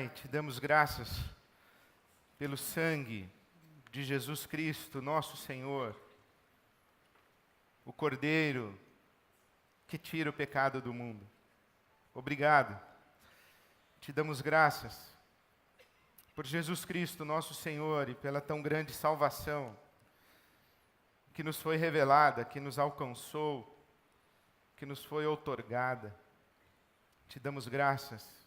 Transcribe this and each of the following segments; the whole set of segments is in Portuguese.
Te damos graças pelo sangue de Jesus Cristo, nosso Senhor, o Cordeiro que tira o pecado do mundo. Obrigado. Te damos graças por Jesus Cristo, nosso Senhor, e pela tão grande salvação que nos foi revelada, que nos alcançou, que nos foi outorgada. Te damos graças.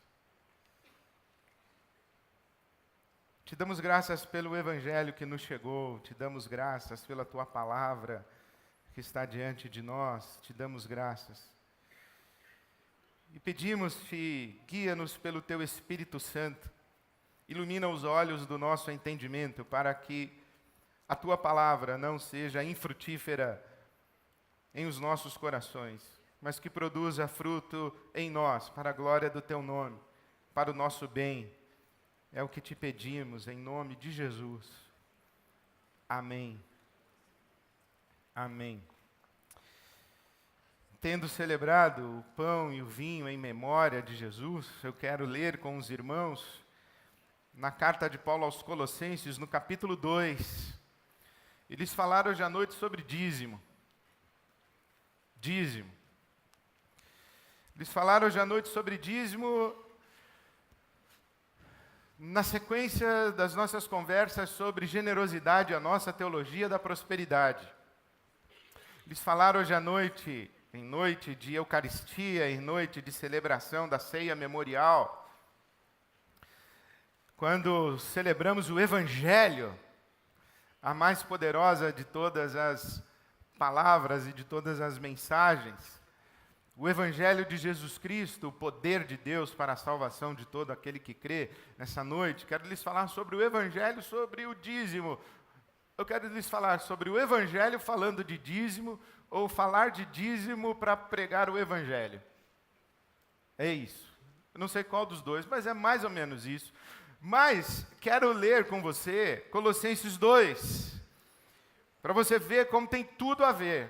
Te damos graças pelo Evangelho que nos chegou, te damos graças pela Tua palavra que está diante de nós, te damos graças. E pedimos-te, guia-nos pelo Teu Espírito Santo, ilumina os olhos do nosso entendimento, para que a Tua palavra não seja infrutífera em os nossos corações, mas que produza fruto em nós, para a glória do Teu nome, para o nosso bem. É o que te pedimos, em nome de Jesus. Amém. Amém. Tendo celebrado o pão e o vinho em memória de Jesus, eu quero ler com os irmãos, na carta de Paulo aos Colossenses, no capítulo 2. Eles falaram hoje à noite sobre dízimo. Dízimo. Eles falaram hoje à noite sobre dízimo, na sequência das nossas conversas sobre generosidade, a nossa teologia da prosperidade. Eles falaram hoje à noite, em noite de Eucaristia, em noite de celebração da ceia memorial, quando celebramos o Evangelho, a mais poderosa de todas as palavras e de todas as mensagens, o Evangelho de Jesus Cristo, o poder de Deus para a salvação de todo aquele que crê. Nessa noite, quero lhes falar sobre o Evangelho, sobre o dízimo. Eu quero lhes falar sobre o Evangelho falando de dízimo, ou falar de dízimo para pregar o Evangelho. É isso. Eu não sei qual dos dois, mas é mais ou menos isso. Mas quero ler com você Colossenses 2, para você ver como tem tudo a ver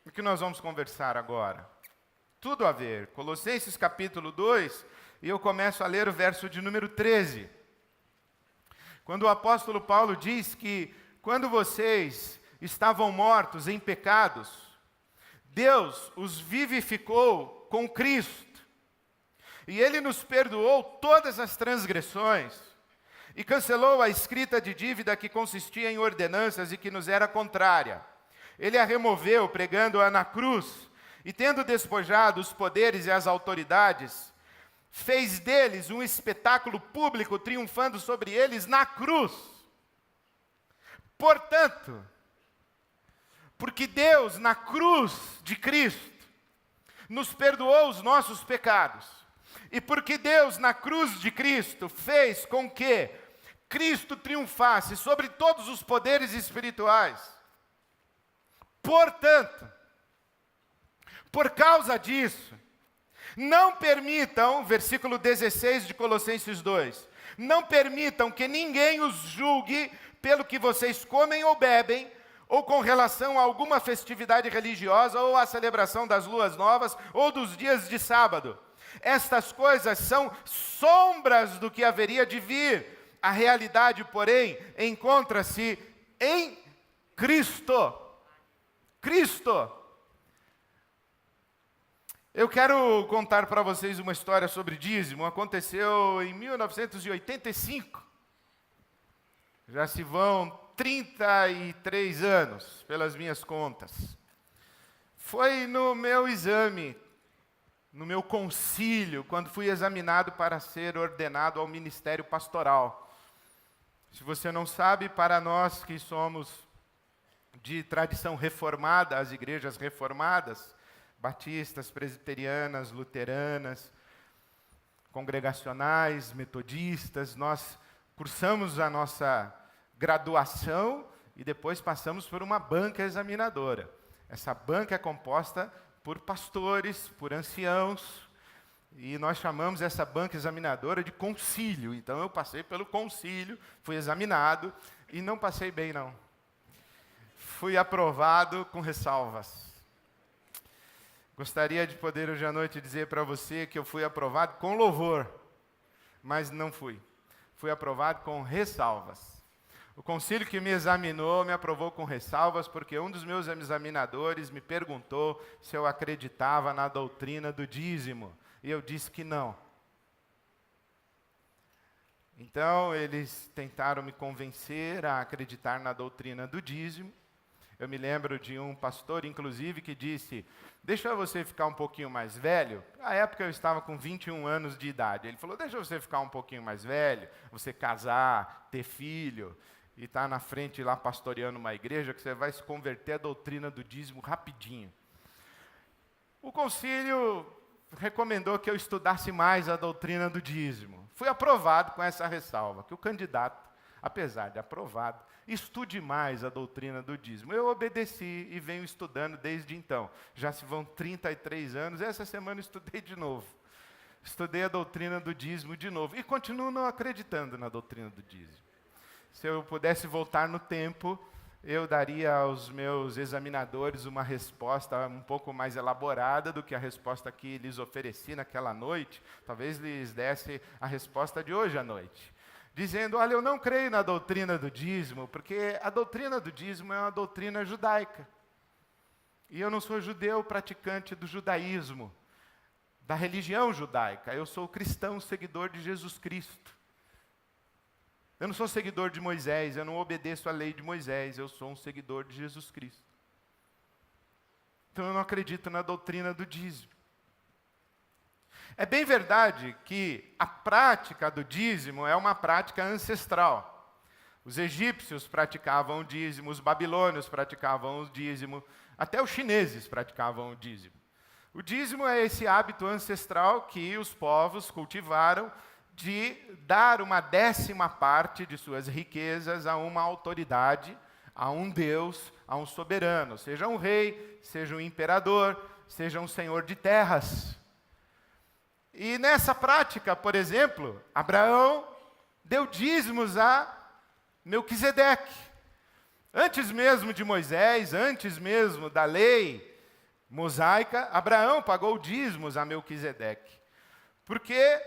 o que nós vamos conversar agora. Tudo a ver. Colossenses capítulo 2, e eu começo a ler o verso de número 13. Quando o apóstolo Paulo diz que quando vocês estavam mortos em pecados, Deus os vivificou com Cristo. E Ele nos perdoou todas as transgressões e cancelou a escrita de dívida que consistia em ordenanças e que nos era contrária. Ele a removeu, pregando-a na cruz, e tendo despojado os poderes e as autoridades, fez deles um espetáculo público, triunfando sobre eles na cruz. Portanto, porque Deus, na cruz de Cristo, nos perdoou os nossos pecados, e porque Deus, na cruz de Cristo, fez com que Cristo triunfasse sobre todos os poderes espirituais, portanto, por causa disso, não permitam, versículo 16 de Colossenses 2, não permitam que ninguém os julgue pelo que vocês comem ou bebem, ou com relação a alguma festividade religiosa, ou à celebração das luas novas, ou dos dias de sábado. Estas coisas são sombras do que haveria de vir. A realidade, porém, encontra-se em Cristo. Cristo. Eu quero contar para vocês uma história sobre dízimo. Aconteceu em 1985. Já se vão 33 anos, pelas minhas contas. Foi no meu exame, no meu concílio, quando fui examinado para ser ordenado ao ministério pastoral. Se você não sabe, para nós que somos de tradição reformada, as igrejas reformadas, batistas, presbiterianas, luteranas, congregacionais, metodistas, nós cursamos a nossa graduação e depois passamos por uma banca examinadora. Essa banca é composta por pastores, por anciãos, e nós chamamos essa banca examinadora de concílio. Então eu passei pelo concílio, fui examinado e não passei bem não. Fui aprovado com ressalvas. Gostaria de poder hoje à noite dizer para você que eu fui aprovado com louvor. mas não fui. Fui aprovado com ressalvas. O concílio que me examinou me aprovou com ressalvas, porque um dos meus examinadores me perguntou se eu acreditava na doutrina do dízimo, e eu disse que não. Então, eles tentaram me convencer a acreditar na doutrina do dízimo. Eu me lembro de um pastor, inclusive, que disse: deixa você ficar um pouquinho mais velho. Na época eu estava com 21 anos de idade. Ele falou: deixa você ficar um pouquinho mais velho, você casar, ter filho, e estar na frente lá pastoreando uma igreja, que você vai se converter à doutrina do dízimo rapidinho. O concílio recomendou que eu estudasse mais a doutrina do dízimo. Fui aprovado com essa ressalva, que o candidato, apesar de aprovado, estude mais a doutrina do dízimo. Eu obedeci e venho estudando desde então. Já se vão 33 anos, essa semana estudei de novo. Estudei a doutrina do dízimo de novo e continuo não acreditando na doutrina do dízimo. Se eu pudesse voltar no tempo, eu daria aos meus examinadores uma resposta um pouco mais elaborada do que a resposta que lhes ofereci naquela noite. Talvez lhes desse a resposta de hoje à noite, dizendo: olha, eu não creio na doutrina do dízimo, porque a doutrina do dízimo é uma doutrina judaica. E eu não sou judeu praticante do judaísmo, da religião judaica. Eu sou cristão, seguidor de Jesus Cristo. Eu não sou seguidor de Moisés, eu não obedeço à lei de Moisés, eu sou um seguidor de Jesus Cristo. Então eu não acredito na doutrina do dízimo. É bem verdade que a prática do dízimo é uma prática ancestral. Os egípcios praticavam o dízimo, os babilônios praticavam o dízimo, até os chineses praticavam o dízimo. O dízimo é esse hábito ancestral que os povos cultivaram de dar uma 10ª parte de suas riquezas a uma autoridade, a um Deus, a um soberano, seja um rei, seja um imperador, seja um senhor de terras. E nessa prática, por exemplo, Abraão deu dízimos a Melquisedeque. Antes mesmo de Moisés, antes mesmo da lei mosaica, Abraão pagou dízimos a Melquisedeque, porque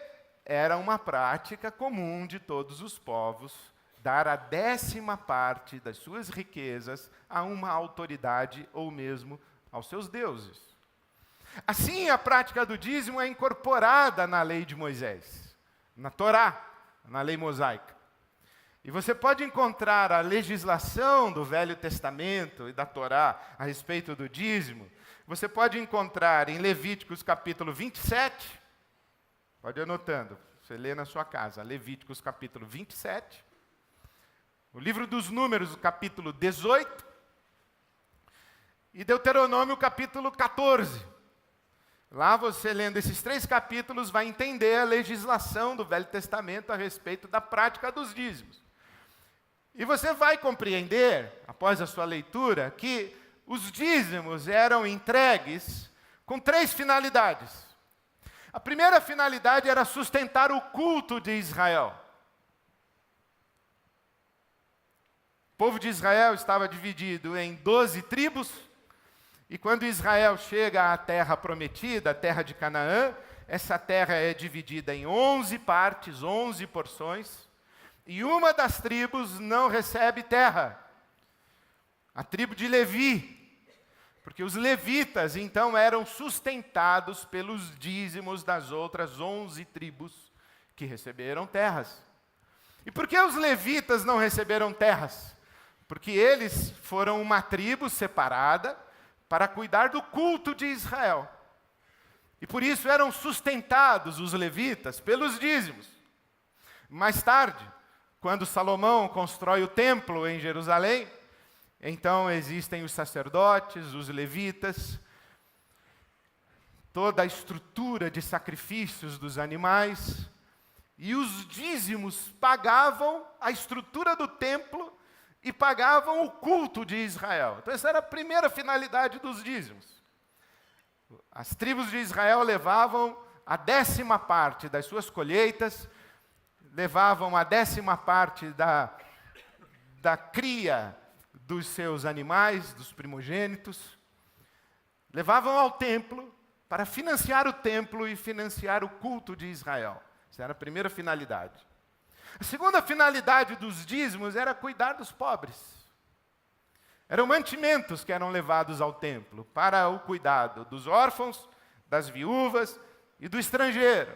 era uma prática comum de todos os povos dar a 10ª parte das suas riquezas a uma autoridade ou mesmo aos seus deuses. Assim, a prática do dízimo é incorporada na lei de Moisés, na Torá, na lei mosaica. E você pode encontrar a legislação do Velho Testamento e da Torá a respeito do dízimo. Você pode encontrar em Levíticos capítulo 27, pode ir anotando, você lê na sua casa, Levíticos capítulo 27, o livro dos Números, capítulo 18, e Deuteronômio capítulo 14. Lá você, lendo esses 3 capítulos, vai entender a legislação do Velho Testamento a respeito da prática dos dízimos. E você vai compreender, após a sua leitura, que os dízimos eram entregues com 3 finalidades. A primeira finalidade era sustentar o culto de Israel. O povo de Israel estava dividido em 12 tribos, e quando Israel chega à terra prometida, a terra de Canaã, essa terra é dividida em 11 partes, 11 porções, e uma das tribos não recebe terra, a tribo de Levi, porque os levitas, então, eram sustentados pelos dízimos das outras 11 tribos que receberam terras. E por que os levitas não receberam terras? Porque eles foram uma tribo separada para cuidar do culto de Israel. E por isso eram sustentados os levitas pelos dízimos. Mais tarde, quando Salomão constrói o templo em Jerusalém, então existem os sacerdotes, os levitas, toda a estrutura de sacrifícios dos animais, e os dízimos pagavam a estrutura do templo e pagavam o culto de Israel. Então essa era a primeira finalidade dos dízimos. As tribos de Israel levavam a 10ª parte das suas colheitas, levavam a 10ª parte da cria dos seus animais, dos primogênitos, levavam ao templo para financiar o templo e financiar o culto de Israel. Essa era a primeira finalidade. A segunda finalidade dos dízimos era cuidar dos pobres. Eram mantimentos que eram levados ao templo para o cuidado dos órfãos, das viúvas e do estrangeiro.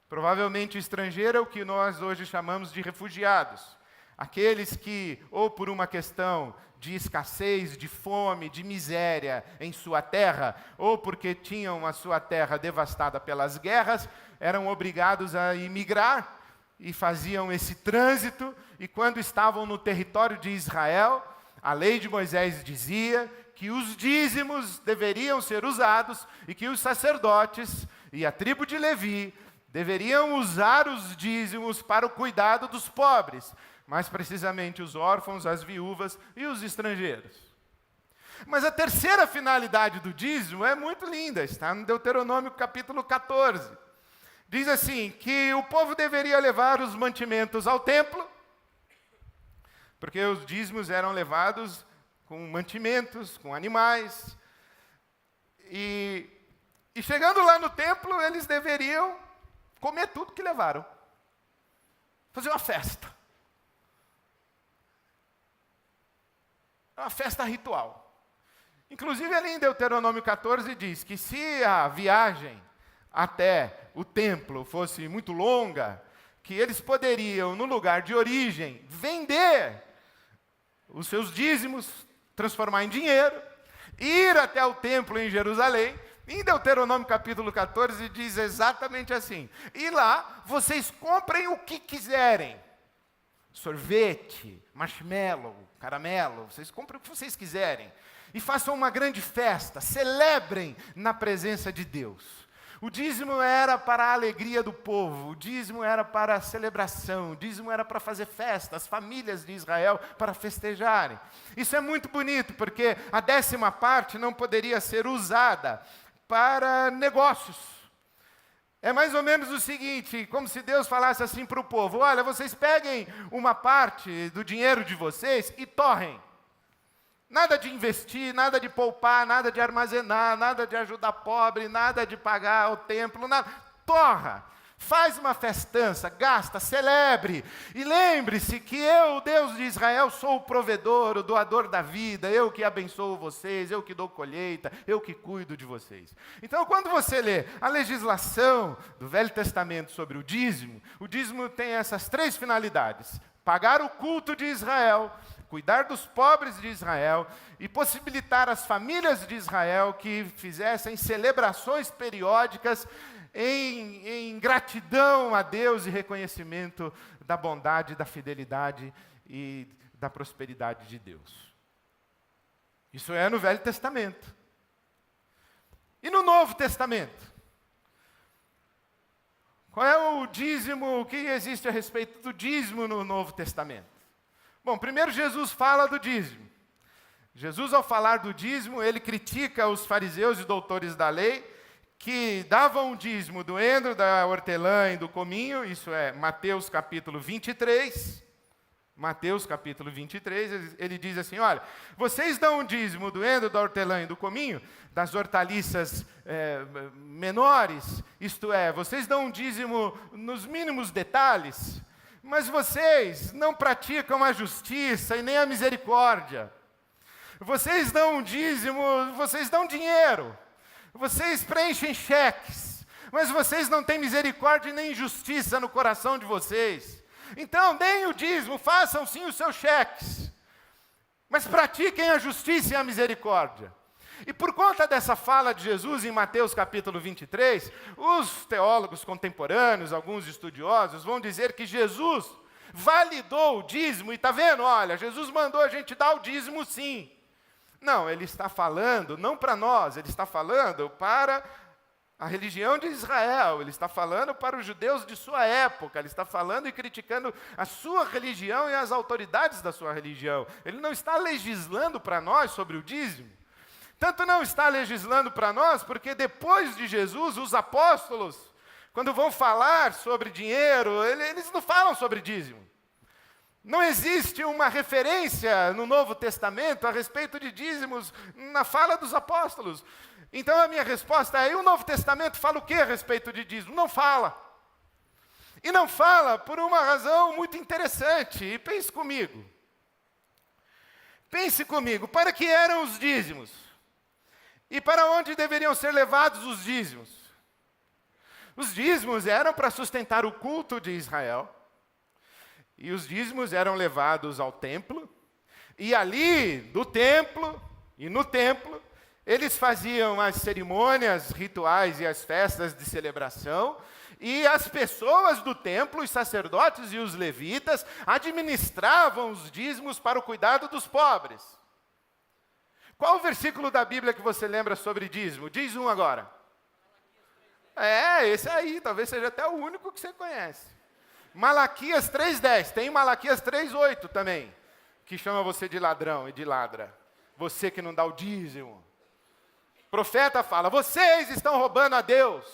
Provavelmente o estrangeiro é o que nós hoje chamamos de refugiados. Aqueles que, ou por uma questão de escassez, de fome, de miséria em sua terra, ou porque tinham a sua terra devastada pelas guerras, eram obrigados a emigrar e faziam esse trânsito, e quando estavam no território de Israel, a lei de Moisés dizia que os dízimos deveriam ser usados e que os sacerdotes e a tribo de Levi deveriam usar os dízimos para o cuidado dos pobres, mais precisamente os órfãos, as viúvas e os estrangeiros. Mas a terceira finalidade do dízimo é muito linda, está no Deuteronômio capítulo 14. Diz assim, que o povo deveria levar os mantimentos ao templo, porque os dízimos eram levados com mantimentos, com animais, e chegando lá no templo, eles deveriam comer tudo que levaram, fazer uma festa. Uma festa ritual. Inclusive, ali em Deuteronômio 14 diz que se a viagem até o templo fosse muito longa, que eles poderiam, no lugar de origem, vender os seus dízimos, transformar em dinheiro, ir até o templo em Jerusalém. Em Deuteronômio capítulo 14 diz exatamente assim: e lá vocês comprem o que quiserem. Sorvete, marshmallow, caramelo, vocês comprem o que vocês quiserem. E façam uma grande festa, celebrem na presença de Deus. O dízimo era para a alegria do povo, o dízimo era para a celebração, o dízimo era para fazer festa, as famílias de Israel para festejarem. Isso é muito bonito, porque a 10ª parte não poderia ser usada para negócios. É mais ou menos o seguinte, como se Deus falasse assim para o povo: olha, vocês peguem uma parte do dinheiro de vocês e torrem. Nada de investir, nada de poupar, nada de armazenar, nada de ajudar pobre, nada de pagar o templo, nada. Torra, faz uma festança, gasta, celebre. E lembre-se que eu, o Deus de Israel, sou o provedor, o doador da vida, eu que abençoo vocês, eu que dou colheita, eu que cuido de vocês. Então, quando você lê a legislação do Velho Testamento sobre o dízimo tem essas 3 finalidades: pagar o culto de Israel, cuidar dos pobres de Israel e possibilitar às famílias de Israel que fizessem celebrações periódicas em gratidão a Deus e reconhecimento da bondade, da fidelidade e da prosperidade de Deus. Isso é no Velho Testamento. E no Novo Testamento? Qual é o dízimo, o que existe a respeito do dízimo no Novo Testamento? Bom, primeiro Jesus fala do dízimo. Jesus, ao falar do dízimo, ele critica os fariseus e doutores da lei, que davam o dízimo do endro, da hortelã e do cominho, isso é Mateus capítulo 23. Mateus capítulo 23, ele diz assim: olha, vocês dão o dízimo do endro, da hortelã e do cominho, das hortaliças menores, isto é, vocês dão um dízimo nos mínimos detalhes, mas vocês não praticam a justiça e nem a misericórdia. Vocês dão um dízimo, vocês dão dinheiro, vocês preenchem cheques, mas vocês não têm misericórdia e nem justiça no coração de vocês. Então, deem o dízimo, façam sim os seus cheques, mas pratiquem a justiça e a misericórdia. E por conta dessa fala de Jesus em Mateus capítulo 23, os teólogos contemporâneos, alguns estudiosos, vão dizer que Jesus validou o dízimo, e está vendo, olha, Jesus mandou a gente dar o dízimo sim. Não, ele está falando, não para nós, ele está falando para a religião de Israel, ele está falando para os judeus de sua época, ele está falando e criticando a sua religião e as autoridades da sua religião. Ele não está legislando para nós sobre o dízimo. Tanto não está legislando para nós, porque depois de Jesus, os apóstolos, quando vão falar sobre dinheiro, eles não falam sobre dízimo. Não existe uma referência no Novo Testamento a respeito de dízimos na fala dos apóstolos. Então a minha resposta é: e o Novo Testamento fala o que a respeito de dízimo? Não fala. E não fala por uma razão muito interessante, e pense comigo. Pense comigo, para que eram os dízimos? E para onde deveriam ser levados os dízimos? Os dízimos eram para sustentar o culto de Israel. E os dízimos eram levados ao templo. E ali, do templo, e no templo, eles faziam as cerimônias rituais e as festas de celebração. E as pessoas do templo, os sacerdotes e os levitas, administravam os dízimos para o cuidado dos pobres. Qual o versículo da Bíblia que você lembra sobre dízimo? Diz um agora. Esse aí, talvez seja até o único que você conhece. Malaquias 3:10, tem Malaquias 3:8 também, que chama você de ladrão e de ladra. Você que não dá o dízimo. O profeta fala, vocês estão roubando a Deus.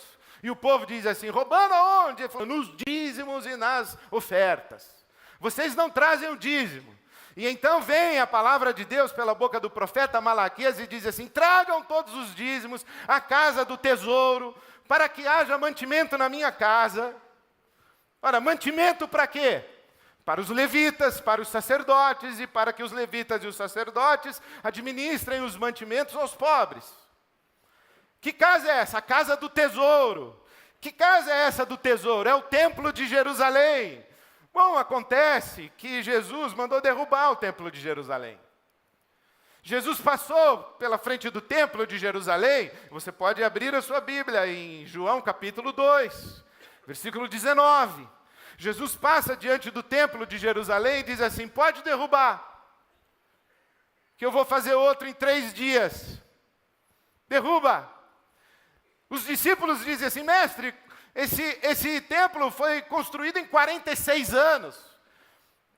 E o povo diz assim, roubando aonde? Ele falou, nos dízimos e nas ofertas. Vocês não trazem o dízimo. E então vem a palavra de Deus pela boca do profeta Malaquias e diz assim, tragam todos os dízimos à casa do tesouro, para que haja mantimento na minha casa. Ora, mantimento para quê? Para os levitas, para os sacerdotes, e para que os levitas e os sacerdotes administrem os mantimentos aos pobres. Que casa é essa? A casa do tesouro. Que casa é essa do tesouro? É o templo de Jerusalém. Bom, acontece que Jesus mandou derrubar o templo de Jerusalém. Jesus passou pela frente do templo de Jerusalém. Você pode abrir a sua Bíblia em João capítulo 2, versículo 19. Jesus passa diante do templo de Jerusalém e diz assim, pode derrubar, que eu vou fazer outro em 3 dias. Derruba. Os discípulos dizem assim, mestre, esse templo foi construído em 46 anos.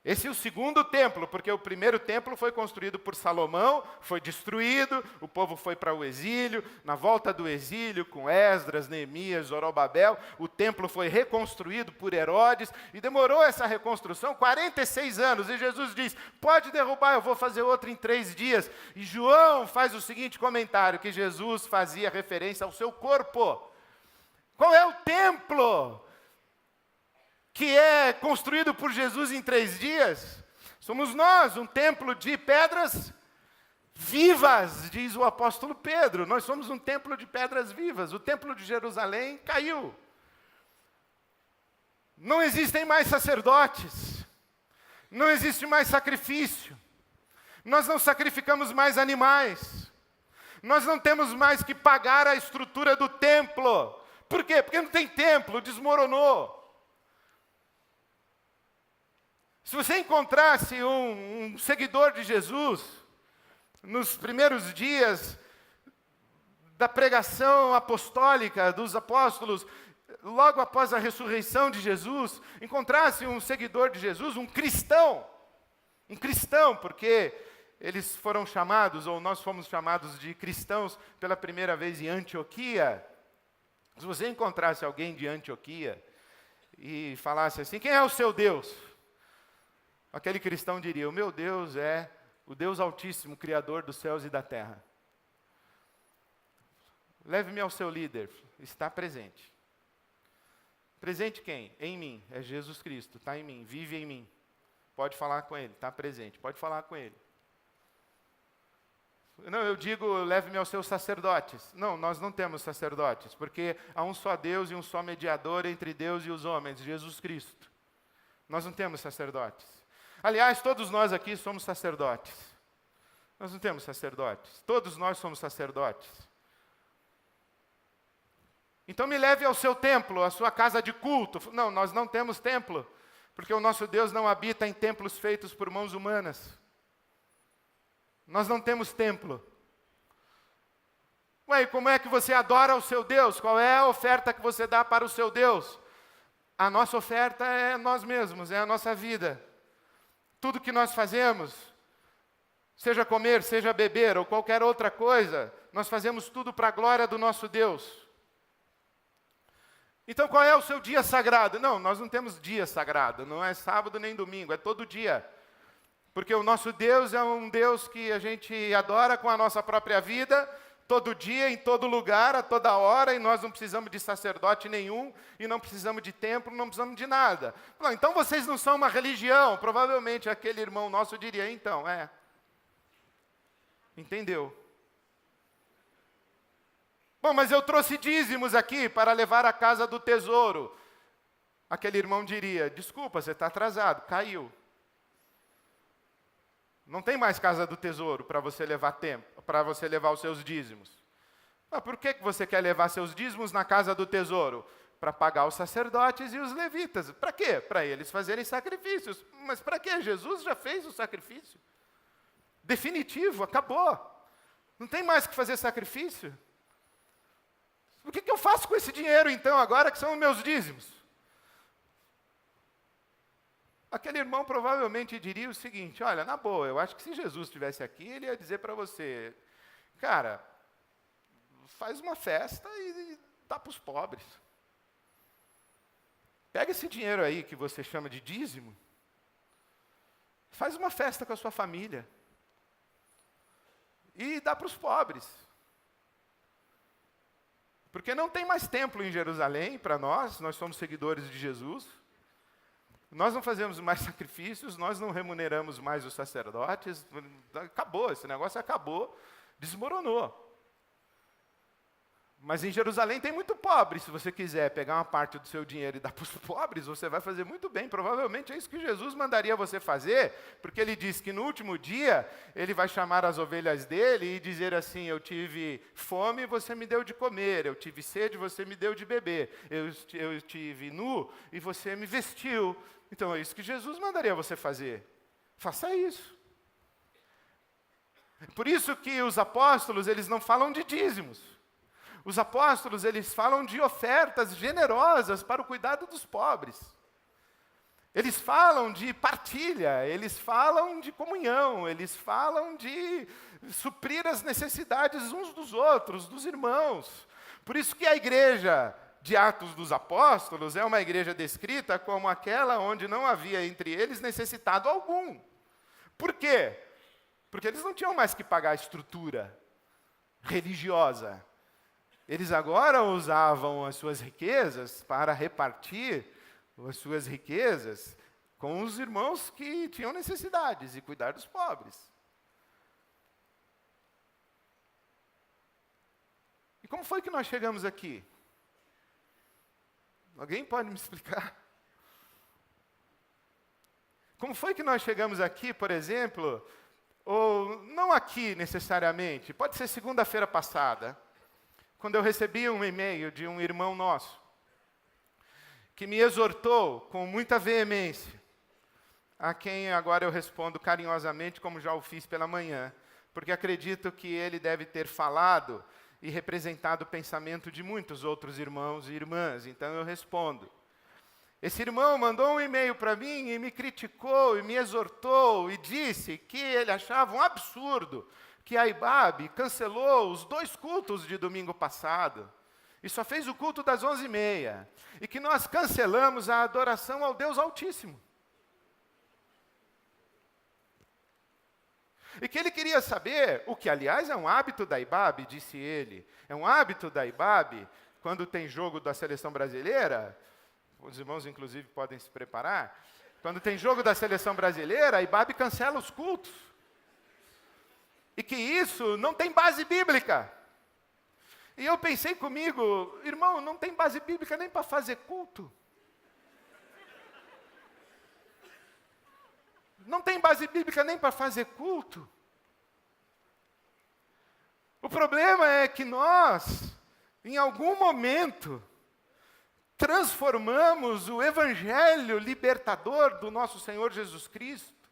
Esse é o segundo templo, porque o primeiro templo foi construído por Salomão, foi destruído, o povo foi para o exílio. Na volta do exílio, com Esdras, Neemias, Zorobabel, o templo foi reconstruído por Herodes, e demorou essa reconstrução 46 anos. E Jesus diz, pode derrubar, eu vou fazer outro em 3 dias. E João faz o seguinte comentário, que Jesus fazia referência ao seu corpo. Qual é o templo que é construído por Jesus em 3 dias? Somos nós, um templo de pedras vivas, diz o apóstolo Pedro. Nós somos um templo de pedras vivas. O templo de Jerusalém caiu. Não existem mais sacerdotes. Não existe mais sacrifício. Nós não sacrificamos mais animais. Nós não temos mais que pagar a estrutura do templo. Por quê? Porque não tem templo, desmoronou. Se você encontrasse um seguidor de Jesus, nos primeiros dias da pregação apostólica dos apóstolos, logo após a ressurreição de Jesus, encontrasse um seguidor de Jesus, um cristão, porque eles foram chamados, ou nós fomos chamados de cristãos pela primeira vez em Antioquia. Se você encontrasse alguém de Antioquia e falasse assim, quem é o seu Deus? Aquele cristão diria, o meu Deus é o Deus Altíssimo, Criador dos céus e da terra. Leve-me ao seu líder, está presente. Presente quem? Em mim, é Jesus Cristo, está em mim, vive em mim. Pode falar com ele, está presente, pode falar com ele. Não, eu digo, leve-me aos seus sacerdotes. Não, nós não temos sacerdotes, porque há um só Deus e um só mediador entre Deus e os homens, Jesus Cristo. Nós não temos sacerdotes. Aliás, todos nós aqui somos sacerdotes. Nós não temos sacerdotes. Todos nós somos sacerdotes. Então me leve ao seu templo, à sua casa de culto. Não, nós não temos templo, porque o nosso Deus não habita em templos feitos por mãos humanas. Nós não temos templo. Ué, e como é que você adora o seu Deus? Qual é a oferta que você dá para o seu Deus? A nossa oferta é nós mesmos, é a nossa vida. Tudo que nós fazemos, seja comer, seja beber ou qualquer outra coisa, nós fazemos tudo para a glória do nosso Deus. Então qual é o seu dia sagrado? Não, nós não temos dia sagrado, não é sábado nem domingo, é todo dia. Porque o nosso Deus é um Deus que a gente adora com a nossa própria vida, todo dia, em todo lugar, a toda hora, e nós não precisamos de sacerdote nenhum, e não precisamos de templo, não precisamos de nada. Não, então vocês não são uma religião. Provavelmente aquele irmão nosso diria, então, entendeu? Bom, mas eu trouxe dízimos aqui para levar à casa do tesouro. Aquele irmão diria, desculpa, você está atrasado, caiu. Não tem mais casa do tesouro para você levar tempo, para você levar os seus dízimos. Mas por que você quer levar seus dízimos na casa do tesouro? Para pagar os sacerdotes e os levitas. Para quê? Para eles fazerem sacrifícios. Mas para quê? Jesus já fez o sacrifício. Definitivo, acabou. Não tem mais que fazer sacrifício. O que eu faço com esse dinheiro então, agora que são os meus dízimos? Aquele irmão provavelmente diria o seguinte, olha, na boa, eu acho que se Jesus estivesse aqui, ele ia dizer para você, cara, faz uma festa e dá para os pobres. Pega esse dinheiro aí que você chama de dízimo, faz uma festa com a sua família e dá para os pobres. Porque não tem mais templo em Jerusalém para nós somos seguidores de Jesus. Nós não fazemos mais sacrifícios, nós não remuneramos mais os sacerdotes. Acabou, esse negócio acabou, desmoronou. Mas em Jerusalém tem muito pobre. Se você quiser pegar uma parte do seu dinheiro e dar para os pobres, você vai fazer muito bem. Provavelmente é isso que Jesus mandaria você fazer, porque ele diz que no último dia, ele vai chamar as ovelhas dele e dizer assim, eu tive fome e você me deu de comer, eu tive sede e você me deu de beber, eu estive nu e você me vestiu. Então é isso que Jesus mandaria você fazer. Faça isso. Por isso que os apóstolos, eles não falam de dízimos. Os apóstolos, eles falam de ofertas generosas para o cuidado dos pobres. Eles falam de partilha, eles falam de comunhão, eles falam de suprir as necessidades uns dos outros, dos irmãos. Por isso que a igreja de Atos dos Apóstolos é uma igreja descrita como aquela onde não havia entre eles necessitado algum. Por quê? Porque eles não tinham mais que pagar a estrutura religiosa. Eles agora usavam as suas riquezas para repartir as suas riquezas com os irmãos que tinham necessidades e cuidar dos pobres. E como foi que nós chegamos aqui? Alguém pode me explicar? Como foi que nós chegamos aqui, por exemplo, ou não aqui necessariamente, pode ser segunda-feira passada, quando eu recebi um e-mail de um irmão nosso, que me exortou com muita veemência, a quem agora eu respondo carinhosamente, como já o fiz pela manhã, porque acredito que ele deve ter falado e representado o pensamento de muitos outros irmãos e irmãs, então eu respondo. Esse irmão mandou um e-mail para mim e me criticou e me exortou e disse que ele achava um absurdo que a IBAB cancelou os 2 cultos de domingo passado, e só fez o culto das 11h30, e que nós cancelamos a adoração ao Deus Altíssimo. E que ele queria saber, o que aliás é um hábito da IBAB, disse ele, é um hábito da IBAB, quando tem jogo da seleção brasileira, os irmãos inclusive podem se preparar, quando tem jogo da seleção brasileira, a IBAB cancela os cultos. E que isso não tem base bíblica. E eu pensei comigo, irmão, não tem base bíblica nem para fazer culto. Não tem base bíblica nem para fazer culto. O problema é que nós, em algum momento, transformamos o evangelho libertador do nosso Senhor Jesus Cristo,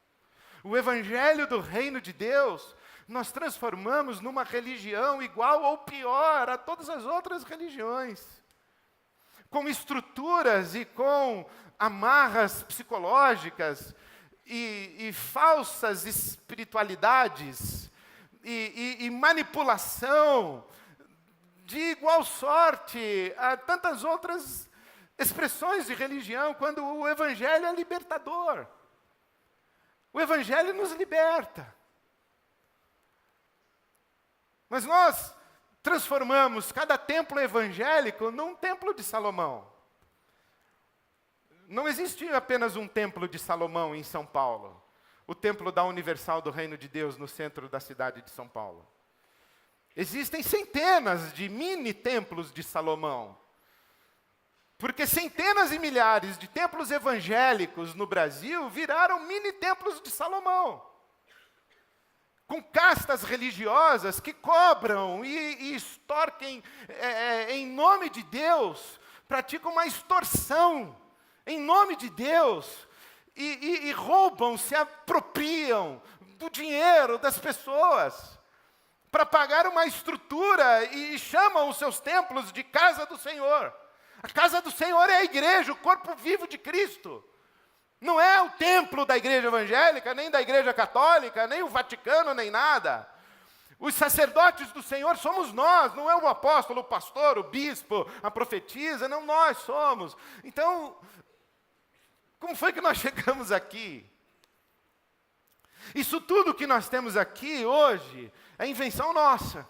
o evangelho do reino de Deus, nós transformamos numa religião igual ou pior a todas as outras religiões, com estruturas e com amarras psicológicas e falsas espiritualidades e manipulação de igual sorte a tantas outras expressões de religião, quando o evangelho é libertador. O evangelho nos liberta. Mas nós transformamos cada templo evangélico num templo de Salomão. Não existe apenas um templo de Salomão em São Paulo. O templo da Universal do Reino de Deus no centro da cidade de São Paulo. Existem centenas de mini-templos de Salomão. Porque centenas e milhares de templos evangélicos no Brasil viraram mini-templos de Salomão. Com castas religiosas que cobram e extorquem em nome de Deus, praticam uma extorsão em nome de Deus e roubam, se apropriam do dinheiro das pessoas para pagar uma estrutura e chamam os seus templos de casa do Senhor. A casa do Senhor é a igreja, o corpo vivo de Cristo. Não é o templo da igreja evangélica, nem da igreja católica, nem o Vaticano, nem nada. Os sacerdotes do Senhor somos nós, não é o apóstolo, o pastor, o bispo, a profetisa, não, nós somos. Então, como foi que nós chegamos aqui? Isso tudo que nós temos aqui hoje é invenção nossa.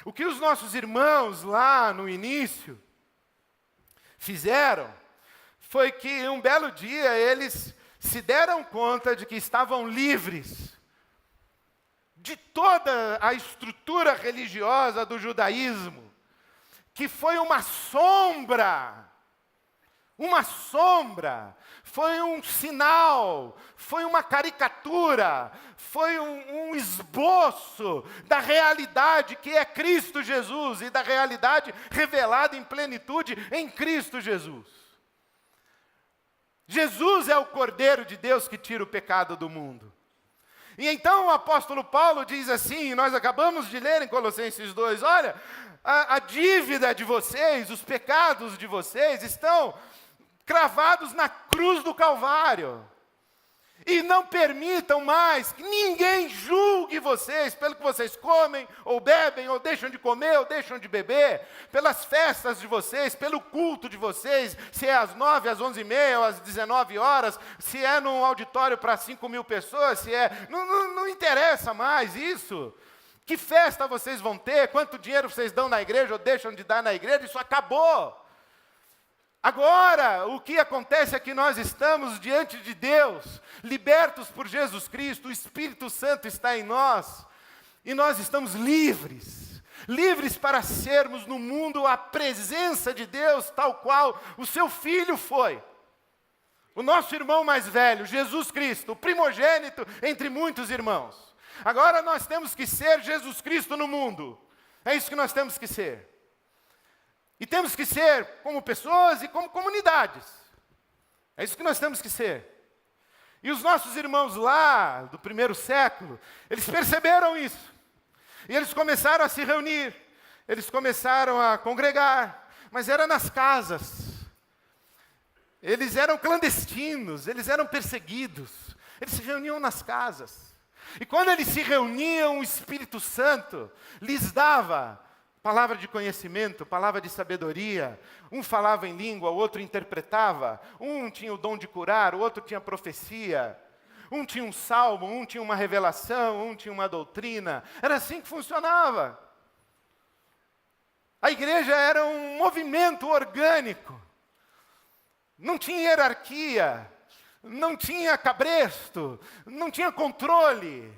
O que os nossos irmãos lá no início fizeram foi que um belo dia eles se deram conta de que estavam livres de toda a estrutura religiosa do judaísmo, que foi uma sombra, foi um sinal, foi uma caricatura, foi um esboço da realidade que é Cristo Jesus e da realidade revelada em plenitude em Cristo Jesus. Jesus é o Cordeiro de Deus que tira o pecado do mundo. E então o apóstolo Paulo diz assim, nós acabamos de ler em Colossenses 2, olha, a dívida de vocês, os pecados de vocês estão cravados na cruz do Calvário. E não permitam mais que ninguém julgue vocês pelo que vocês comem, ou bebem, ou deixam de comer, ou deixam de beber, pelas festas de vocês, pelo culto de vocês, se é às 9, às 11h30, ou às 19 horas, se é num auditório para 5.000 pessoas, se é... Não interessa mais isso. Que festa vocês vão ter, quanto dinheiro vocês dão na igreja, ou deixam de dar na igreja, isso acabou. Agora, o que acontece é que nós estamos diante de Deus, libertos por Jesus Cristo, o Espírito Santo está em nós, e nós estamos livres, livres para sermos no mundo a presença de Deus, tal qual o seu Filho foi. O nosso irmão mais velho, Jesus Cristo, o primogênito entre muitos irmãos. Agora nós temos que ser Jesus Cristo no mundo, é isso que nós temos que ser. E temos que ser como pessoas e como comunidades. É isso que nós temos que ser. E os nossos irmãos lá, do primeiro século, eles perceberam isso. E eles começaram a se reunir. Eles começaram a congregar. Mas era nas casas. Eles eram clandestinos, eles eram perseguidos. Eles se reuniam nas casas. E quando eles se reuniam, o Espírito Santo lhes dava palavra de conhecimento, palavra de sabedoria. Um falava em língua, o outro interpretava. Um tinha o dom de curar, o outro tinha profecia. Um tinha um salmo, um tinha uma revelação, um tinha uma doutrina. Era assim que funcionava. A igreja era um movimento orgânico. Não tinha hierarquia, não tinha cabresto, não tinha controle.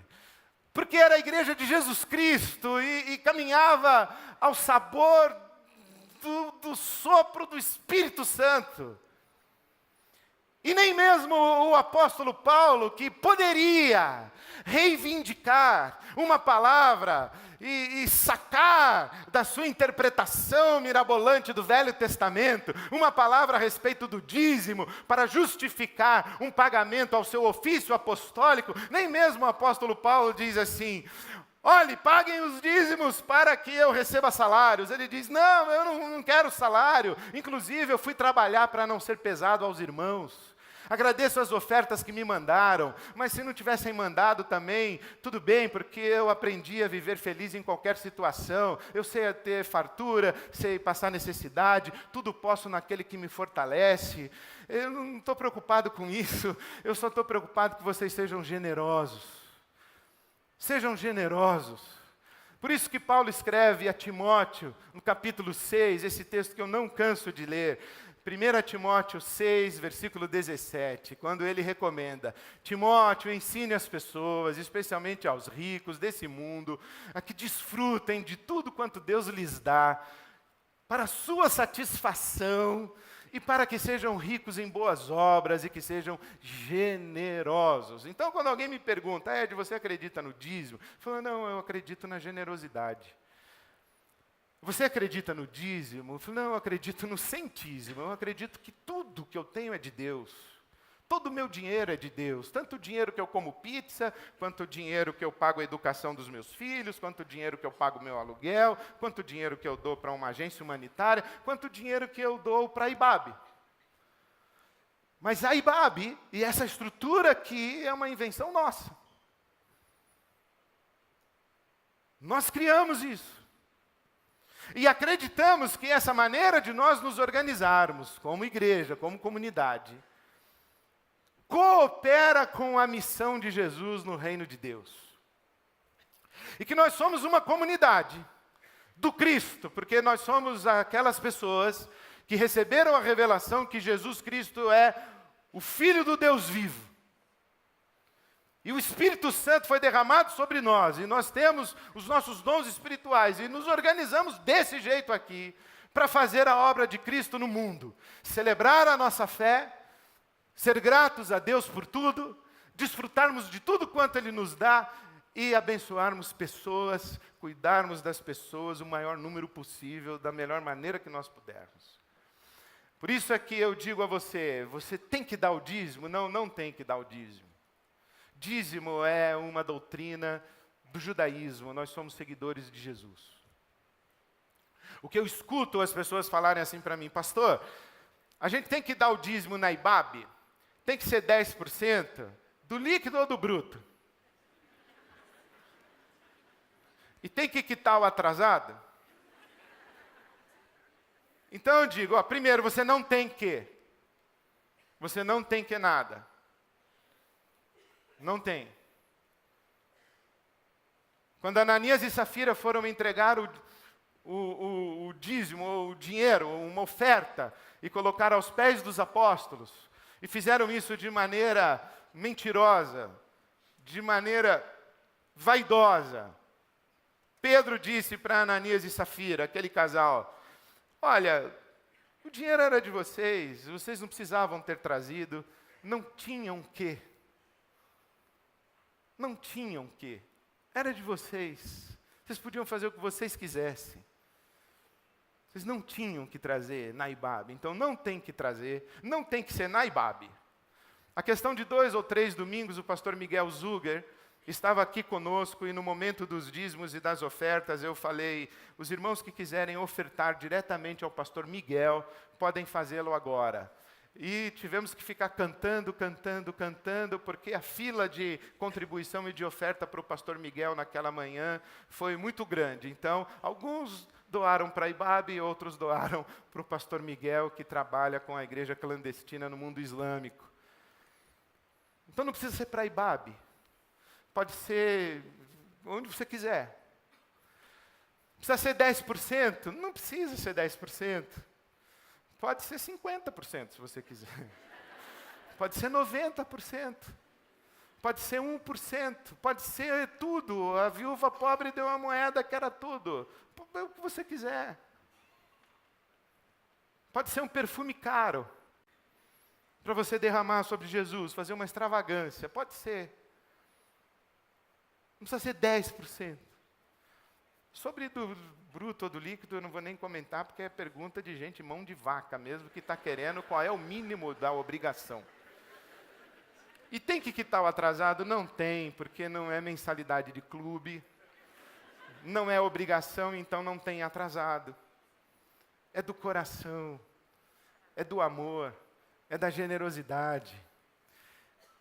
Porque era a igreja de Jesus Cristo e caminhava ao sabor do sopro do Espírito Santo. E nem mesmo o apóstolo Paulo, que poderia reivindicar uma palavra e sacar da sua interpretação mirabolante do Velho Testamento, uma palavra a respeito do dízimo, para justificar um pagamento ao seu ofício apostólico, nem mesmo o apóstolo Paulo diz assim, olhe, paguem os dízimos para que eu receba salários. Ele diz, não, eu não quero salário, inclusive eu fui trabalhar para não ser pesado aos irmãos. Agradeço as ofertas que me mandaram, mas se não tivessem mandado também, tudo bem, porque eu aprendi a viver feliz em qualquer situação. Eu sei ter fartura, sei passar necessidade, tudo posso naquele que me fortalece. Eu não estou preocupado com isso, eu só estou preocupado que vocês sejam generosos. Sejam generosos. Por isso que Paulo escreve a Timóteo, no capítulo 6, esse texto que eu não canso de ler, 1 Timóteo 6, versículo 17, quando ele recomenda: Timóteo, ensine as pessoas, especialmente aos ricos desse mundo, a que desfrutem de tudo quanto Deus lhes dá, para a sua satisfação, e para que sejam ricos em boas obras e que sejam generosos. Então, quando alguém me pergunta: Ed, você acredita no dízimo? Eu falo: não, eu acredito na generosidade. Você acredita no dízimo? Eu falo: não, eu acredito no centísimo. Eu acredito que tudo que eu tenho é de Deus. Todo o meu dinheiro é de Deus. Tanto o dinheiro que eu como pizza, quanto o dinheiro que eu pago a educação dos meus filhos, quanto o dinheiro que eu pago o meu aluguel, quanto o dinheiro que eu dou para uma agência humanitária, quanto o dinheiro que eu dou para a IBAB. Mas a IBAB e essa estrutura aqui é uma invenção nossa. Nós criamos isso. E acreditamos que essa maneira de nós nos organizarmos como igreja, como comunidade, coopera com a missão de Jesus no reino de Deus. E que nós somos uma comunidade do Cristo, porque nós somos aquelas pessoas que receberam a revelação que Jesus Cristo é o Filho do Deus vivo. E o Espírito Santo foi derramado sobre nós, e nós temos os nossos dons espirituais, e nos organizamos desse jeito aqui, para fazer a obra de Cristo no mundo. Celebrar a nossa fé, ser gratos a Deus por tudo, desfrutarmos de tudo quanto Ele nos dá, e abençoarmos pessoas, cuidarmos das pessoas, o maior número possível, da melhor maneira que nós pudermos. Por isso é que eu digo a você: você tem que dar o dízimo? Não, não tem que dar o dízimo. Dízimo é uma doutrina do judaísmo, nós somos seguidores de Jesus. O que eu escuto as pessoas falarem assim para mim: pastor, a gente tem que dar o dízimo na IBAB? Tem que ser 10% do líquido ou do bruto? E tem que quitar o atrasado? Então eu digo, primeiro, você não tem que. Você não tem que nada. Não tem. Quando Ananias e Safira foram entregar o dízimo, ou o dinheiro, uma oferta, e colocar aos pés dos apóstolos, e fizeram isso de maneira mentirosa, de maneira vaidosa, Pedro disse para Ananias e Safira, aquele casal: olha, o dinheiro era de vocês não precisavam ter trazido, não tinham que. Não tinham que. Era de vocês. Vocês podiam fazer o que vocês quisessem. Vocês não tinham que trazer na IBAB. Então não tem que trazer, não tem que ser na IBAB. A questão de 2 ou 3 domingos, o pastor Miguel Zuger estava aqui conosco e no momento dos dízimos e das ofertas eu falei: os irmãos que quiserem ofertar diretamente ao pastor Miguel, podem fazê-lo agora. E tivemos que ficar cantando, porque a fila de contribuição e de oferta para o pastor Miguel naquela manhã foi muito grande. Então, alguns doaram para a IBAB e outros doaram para o pastor Miguel, que trabalha com a igreja clandestina no mundo islâmico. Então não precisa ser para a IBAB. Pode ser onde você quiser. Precisa ser 10%? Não precisa ser 10%. Pode ser 50%, se você quiser. Pode ser 90%. Pode ser 1%. Pode ser tudo. A viúva pobre deu uma moeda que era tudo. É o que você quiser. Pode ser um perfume caro, para você derramar sobre Jesus, fazer uma extravagância. Pode ser. Não precisa ser 10%. Sobre do bruto ou do líquido, eu não vou nem comentar, porque é pergunta de gente mão de vaca mesmo, que está querendo qual é o mínimo da obrigação. E tem que quitar o atrasado? Não tem, porque não é mensalidade de clube, não é obrigação, então não tem atrasado. É do coração, é do amor, é da generosidade.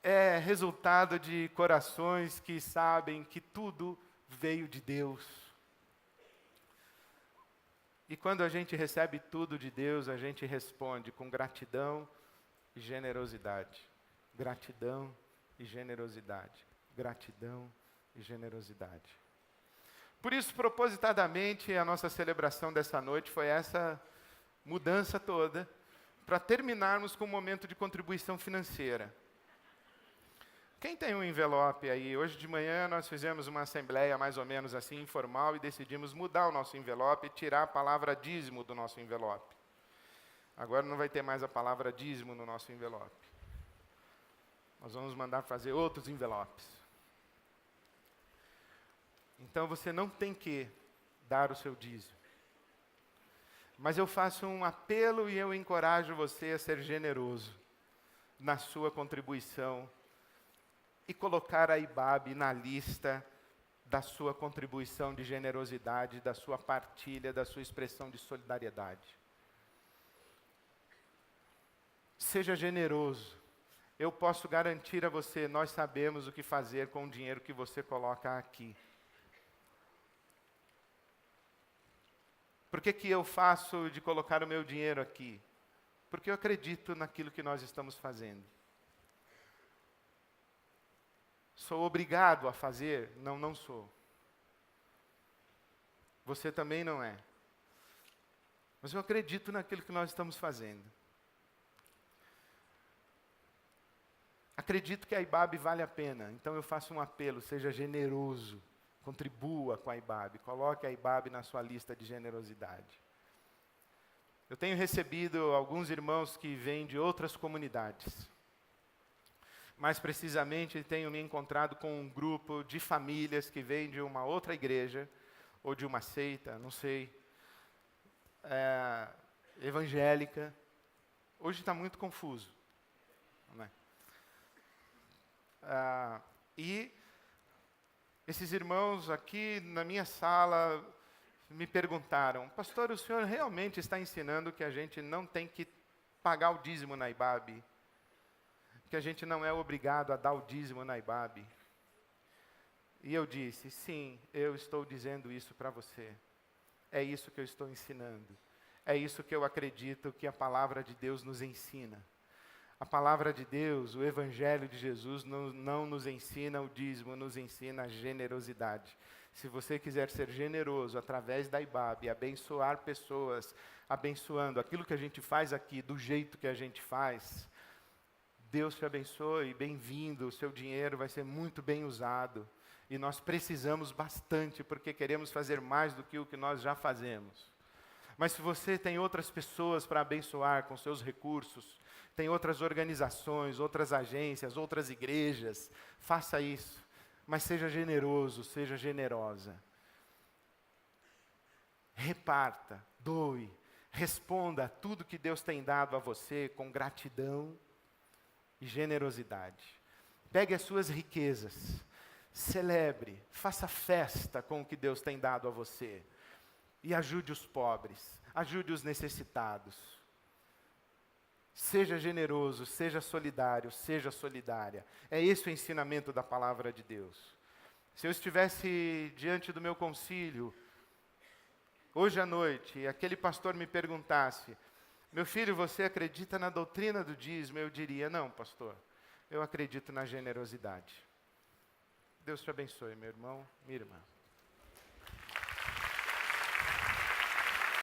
É resultado de corações que sabem que tudo veio de Deus. E quando a gente recebe tudo de Deus, a gente responde com gratidão e generosidade. Gratidão e generosidade. Gratidão e generosidade. Por isso, propositadamente, a nossa celebração dessa noite foi essa mudança toda, para terminarmos com um momento de contribuição financeira. Quem tem um envelope aí? Hoje de manhã nós fizemos uma assembleia mais ou menos assim, informal, e decidimos mudar o nosso envelope e tirar a palavra dízimo do nosso envelope. Agora não vai ter mais a palavra dízimo no nosso envelope. Nós vamos mandar fazer outros envelopes. Então você não tem que dar o seu dízimo. Mas eu faço um apelo e eu encorajo você a ser generoso na sua contribuição e colocar a IBAB na lista da sua contribuição de generosidade, da sua partilha, da sua expressão de solidariedade. Seja generoso. Eu posso garantir a você, nós sabemos o que fazer com o dinheiro que você coloca aqui. Por que eu faço de colocar o meu dinheiro aqui? Porque eu acredito naquilo que nós estamos fazendo. Sou obrigado a fazer? Não, não sou. Você também não é. Mas eu acredito naquilo que nós estamos fazendo. Acredito que a IBAB vale a pena, então eu faço um apelo, seja generoso, contribua com a IBAB, coloque a IBAB na sua lista de generosidade. Eu tenho recebido alguns irmãos que vêm de outras comunidades. Mais precisamente, tenho me encontrado com um grupo de famílias que vêm de uma outra igreja, ou de uma seita, não sei, evangélica. Hoje está muito confuso. Né? E esses irmãos aqui na minha sala me perguntaram, pastor, o senhor realmente está ensinando que a gente não tem que pagar o dízimo na IBAB? Que a gente não é obrigado a dar o dízimo na IBAB? E eu disse, sim, eu estou dizendo isso para você. É isso que eu estou ensinando. É isso que eu acredito que a palavra de Deus nos ensina. A palavra de Deus, o Evangelho de Jesus, não nos ensina o dízimo, nos ensina a generosidade. Se você quiser ser generoso através da IBAB, abençoar pessoas, abençoando aquilo que a gente faz aqui, do jeito que a gente faz, Deus te abençoe, bem-vindo, o seu dinheiro vai ser muito bem usado. E nós precisamos bastante, porque queremos fazer mais do que o que nós já fazemos. Mas se você tem outras pessoas para abençoar com seus recursos, tem outras organizações, outras agências, outras igrejas, faça isso. Mas seja generoso, seja generosa. Reparta, doe, responda a tudo que Deus tem dado a você com gratidão e generosidade. Pegue as suas riquezas, celebre, faça festa com o que Deus tem dado a você. E ajude os pobres, ajude os necessitados. Seja generoso, seja solidário, seja solidária. É esse o ensinamento da palavra de Deus. Se eu estivesse diante do meu concílio, hoje à noite, e aquele pastor me perguntasse, meu filho, você acredita na doutrina do dízimo? Eu diria, não, pastor, eu acredito na generosidade. Deus te abençoe, meu irmão, minha irmã.